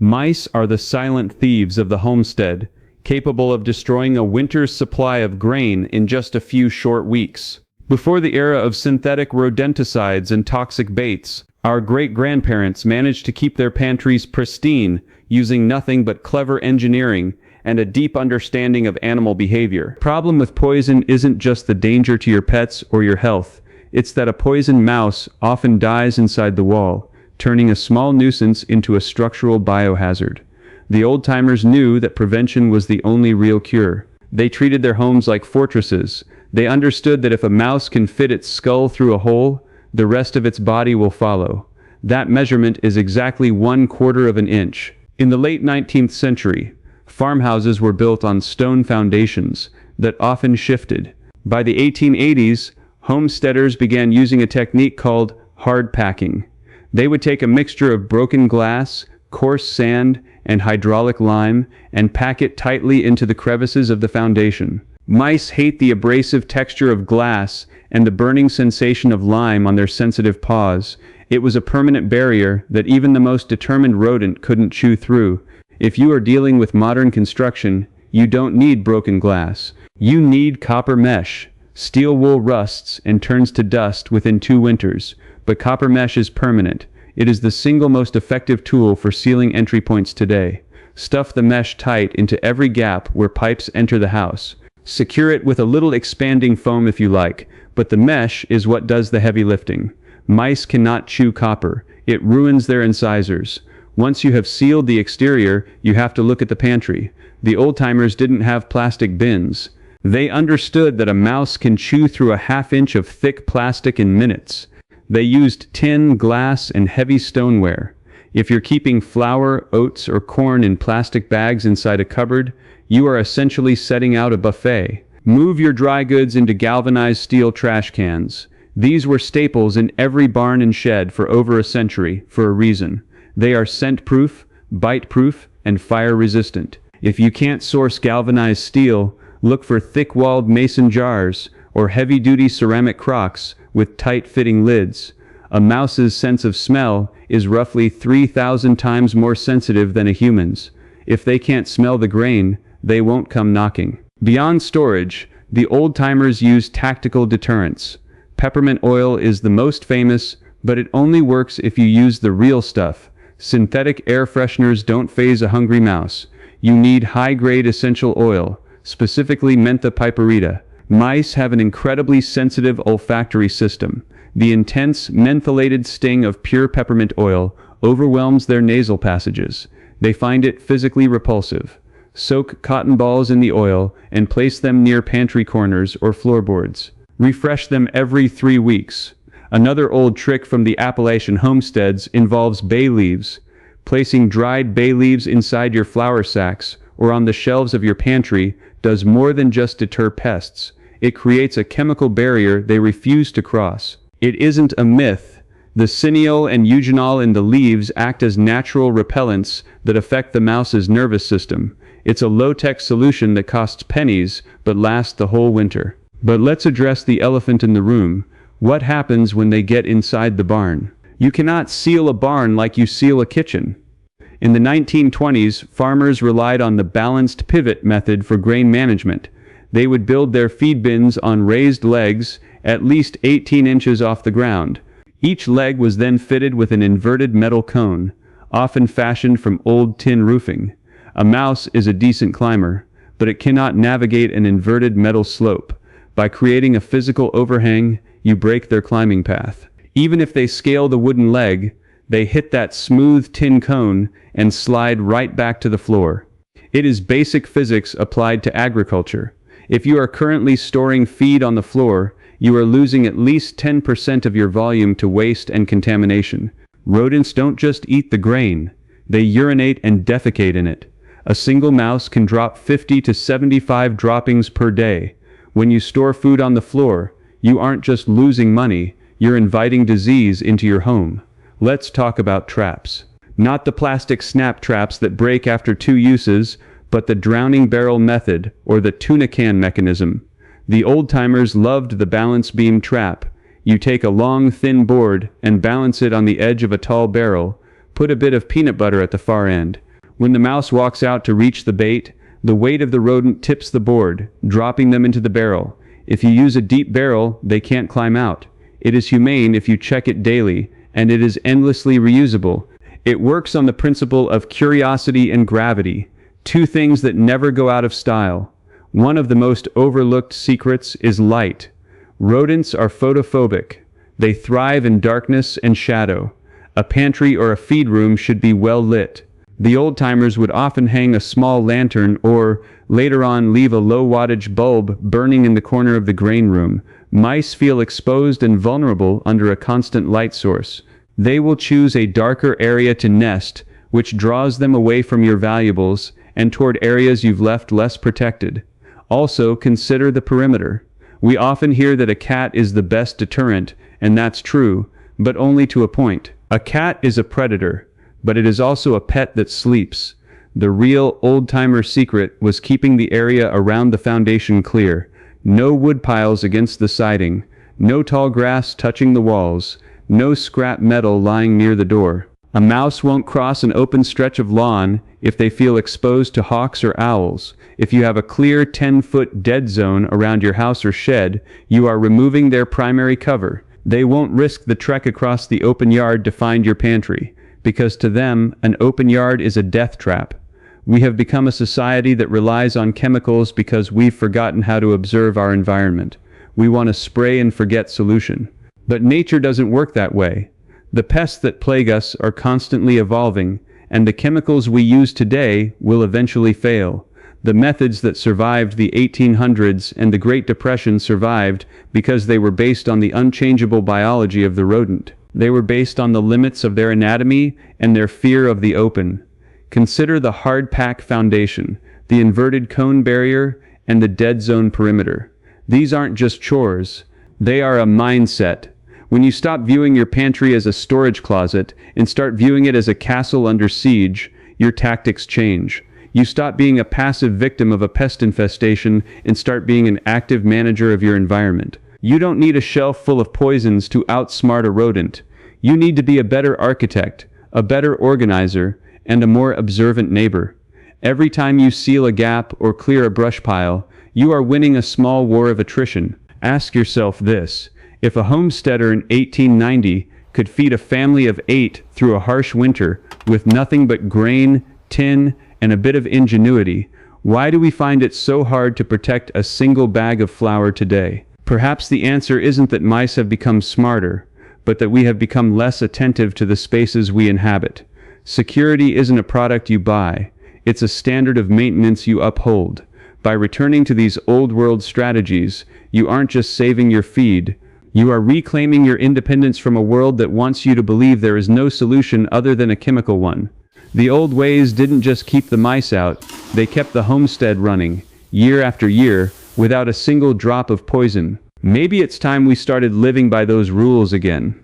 Mice are the silent thieves of the homestead, capable of destroying a winter's supply of grain in just a few short weeks. Before the era of synthetic rodenticides and toxic baits, our great-grandparents managed to keep their pantries pristine using nothing but clever engineering and a deep understanding of animal behavior. The problem with poison isn't just the danger to your pets or your health. It's that a poisoned mouse often dies inside the wall, turning a small nuisance into a structural biohazard. The old-timers knew that prevention was the only real cure. They treated their homes like fortresses. They understood that if a mouse can fit its skull through a hole, the rest of its body will follow. That measurement is exactly 1/4 of an inch. In the late 19th century, farmhouses were built on stone foundations that often shifted. By the 1880s, homesteaders began using a technique called hard packing. They would take a mixture of broken glass, coarse sand, and hydraulic lime and pack it tightly into the crevices of the foundation. Mice hate the abrasive texture of glass and the burning sensation of lime on their sensitive paws. It was a permanent barrier that even the most determined rodent couldn't chew through. If you are dealing with modern construction, you don't need broken glass. You need copper mesh. Steel wool rusts and turns to dust within 2 winters, but copper mesh is permanent. It is the single most effective tool for sealing entry points today. Stuff the mesh tight into every gap where pipes enter the house. Secure it with a little expanding foam if you like, but the mesh is what does the heavy lifting. Mice cannot chew copper. It ruins their incisors. Once you have sealed the exterior, you have to look at the pantry. The old-timers didn't have plastic bins. They understood that a mouse can chew through a half-inch of thick plastic in minutes. They used tin, glass, and heavy stoneware. If you're keeping flour, oats, or corn in plastic bags inside a cupboard, you are essentially setting out a buffet. Move your dry goods into galvanized steel trash cans. These were staples in every barn and shed for over a century, for a reason. They are scent-proof, bite-proof, and fire-resistant. If you can't source galvanized steel, look for thick-walled mason jars or heavy-duty ceramic crocks with tight-fitting lids. A mouse's sense of smell is roughly 3,000 times more sensitive than a human's. If they can't smell the grain, they won't come knocking. Beyond storage, the old-timers used tactical deterrents. Peppermint oil is the most famous, but it only works if you use the real stuff. Synthetic air fresheners don't faze a hungry mouse. You need high-grade essential oil, specifically mentha piperita. Mice have an incredibly sensitive olfactory system. The intense, mentholated sting of pure peppermint oil overwhelms their nasal passages. They find it physically repulsive. Soak cotton balls in the oil and place them near pantry corners or floorboards. Refresh them every 3 weeks. Another old trick from the Appalachian homesteads involves bay leaves. Placing dried bay leaves inside your flour sacks or on the shelves of your pantry does more than just deter pests. It creates a chemical barrier they refuse to cross. It isn't a myth. The cineol and eugenol in the leaves act as natural repellents that affect the mouse's nervous system. It's a low-tech solution that costs pennies but lasts the whole winter. But let's address the elephant in the room. What happens when they get inside the barn? You cannot seal a barn like you seal a kitchen. In the 1920s, farmers relied on the balanced pivot method for grain management. They would build their feed bins on raised legs, at least 18 inches off the ground. Each leg was then fitted with an inverted metal cone, often fashioned from old tin roofing. A mouse is a decent climber, but it cannot navigate an inverted metal slope. By creating a physical overhang, you break their climbing path. Even if they scale the wooden leg, they hit that smooth tin cone and slide right back to the floor. It is basic physics applied to agriculture. If you are currently storing feed on the floor, you are losing at least 10% of your volume to waste and contamination. Rodents don't just eat the grain, they urinate and defecate in it. A single mouse can drop 50 to 75 droppings per day. When you store food on the floor, you aren't just losing money, you're inviting disease into your home. Let's talk about traps. Not the plastic snap traps that break after 2 uses, but the drowning barrel method or the tuna can mechanism. The old-timers loved the balance beam trap. You take a long, thin board and balance it on the edge of a tall barrel. Put a bit of peanut butter at the far end. When the mouse walks out to reach the bait, the weight of the rodent tips the board, dropping them into the barrel. If you use a deep barrel, they can't climb out. It is humane if you check it daily, and it is endlessly reusable. It works on the principle of curiosity and gravity, two things that never go out of style. One of the most overlooked secrets is light. Rodents are photophobic. They thrive in darkness and shadow. A pantry or a feed room should be well lit. The old-timers would often hang a small lantern or, later on, leave a low-wattage bulb burning in the corner of the grain room. Mice feel exposed and vulnerable under a constant light source. They will choose a darker area to nest, which draws them away from your valuables and toward areas you've left less protected. Also, consider the perimeter. We often hear that a cat is the best deterrent, and that's true, but only to a point. A cat is a predator, but it is also a pet that sleeps. The real old-timer secret was keeping the area around the foundation clear. No wood piles against the siding, no tall grass touching the walls, no scrap metal lying near the door. A mouse won't cross an open stretch of lawn if they feel exposed to hawks or owls. If you have a clear 10-foot dead zone around your house or shed, you are removing their primary cover. They won't risk the trek across the open yard to find your pantry, because to them, an open yard is a death trap. We have become a society that relies on chemicals because we've forgotten how to observe our environment. We want a spray and forget solution. But nature doesn't work that way. The pests that plague us are constantly evolving, and the chemicals we use today will eventually fail. The methods that survived the 1800s and the Great Depression survived because they were based on the unchangeable biology of the rodent. They were based on the limits of their anatomy and their fear of the open. Consider the hard pack foundation, the inverted cone barrier, and the dead zone perimeter. These aren't just chores. They are a mindset. When you stop viewing your pantry as a storage closet and start viewing it as a castle under siege, your tactics change. You stop being a passive victim of a pest infestation and start being an active manager of your environment. You don't need a shelf full of poisons to outsmart a rodent. You need to be a better architect, a better organizer, and a more observant neighbor. Every time you seal a gap or clear a brush pile, you are winning a small war of attrition. Ask yourself this: if a homesteader in 1890 could feed a family of 8 through a harsh winter with nothing but grain, tin, and a bit of ingenuity, why do we find it so hard to protect a single bag of flour today? Perhaps the answer isn't that mice have become smarter, but that we have become less attentive to the spaces we inhabit. Security isn't a product you buy, it's a standard of maintenance you uphold. By returning to these old-world strategies, you aren't just saving your feed, you are reclaiming your independence from a world that wants you to believe there is no solution other than a chemical one. The old ways didn't just keep the mice out, they kept the homestead running, year after year, without a single drop of poison. Maybe it's time we started living by those rules again.